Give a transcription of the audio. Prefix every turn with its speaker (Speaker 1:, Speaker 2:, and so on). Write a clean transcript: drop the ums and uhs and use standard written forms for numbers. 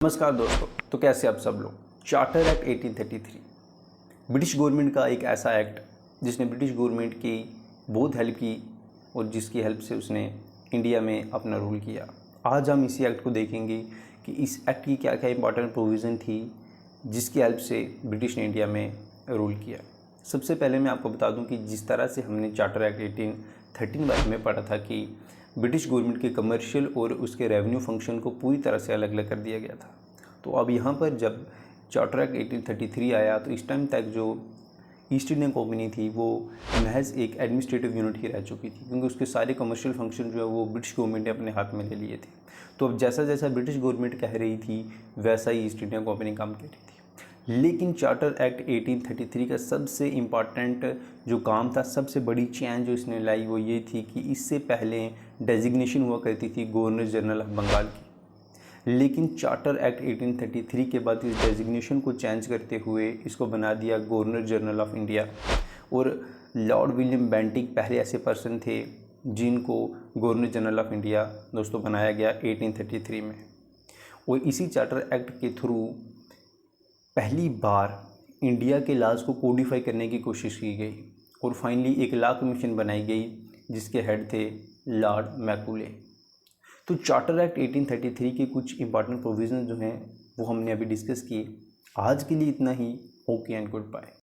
Speaker 1: नमस्कार दोस्तों। तो कैसे आप सब लोग। चार्टर एक्ट 1833 ब्रिटिश गवर्नमेंट का एक ऐसा एक्ट जिसने ब्रिटिश गवर्नमेंट की बहुत हेल्प की और जिसकी हेल्प से उसने इंडिया में अपना रूल किया। आज हम इसी एक्ट को देखेंगे कि इस एक्ट की क्या क्या इंपॉर्टेंट प्रोविज़न थी जिसकी हेल्प से ब्रिटिश ने इंडिया में रूल किया। सबसे पहले मैं आपको बता दूं कि जिस तरह से हमने चार्टर एक्ट 1813 बारे में पढ़ा था कि ब्रिटिश गवर्नमेंट के कमर्शियल और उसके रेवेन्यू फंक्शन को पूरी तरह से अलग अलग कर दिया गया था। तो अब यहाँ पर जब चार्टर एक्ट 1833 आया तो इस टाइम तक जो ईस्ट इंडियन कंपनी थी वो महज एक एडमिनिस्ट्रेटिव यूनिट ही रह चुकी थी, क्योंकि उसके सारे कमर्शियल फंक्शन जो है वो ब्रिटिश गवर्नमेंट ने अपने हाथ में ले लिए थे। तो अब जैसा जैसा ब्रिटिश गवर्नमेंट कह रही थी वैसा ही ईस्ट इंडियन कंपनी काम कर रही थी। लेकिन चार्टर एक्ट 1833 का सबसे इम्पॉर्टेंट जो काम था, सबसे बड़ी चेंज जो इसने लाई वो ये थी कि इससे पहले डेजिग्नेशन हुआ करती थी गवर्नर जनरल ऑफ बंगाल की। लेकिन चार्टर एक्ट 1833 के बाद इस डेजिग्नेशन को चेंज करते हुए इसको बना दिया गवर्नर जनरल ऑफ इंडिया। और लॉर्ड विलियम बेंटिक पहले ऐसे पर्सन थे जिनको गवर्नर जनरल ऑफ इंडिया दोस्तों बनाया गया 1833 में। और इसी चार्टर एक्ट के थ्रू पहली बार इंडिया के लॉज को कोडिफाई करने की कोशिश की गई और फाइनली एक लॉ कमीशन बनाई गई जिसके हेड थे लॉर्ड मैकूले। तो चार्टर एक्ट 1833 के कुछ इंपॉर्टेंट प्रोविज़न जो हैं वो हमने अभी डिस्कस किए। आज के लिए इतना ही। Okay and good bye.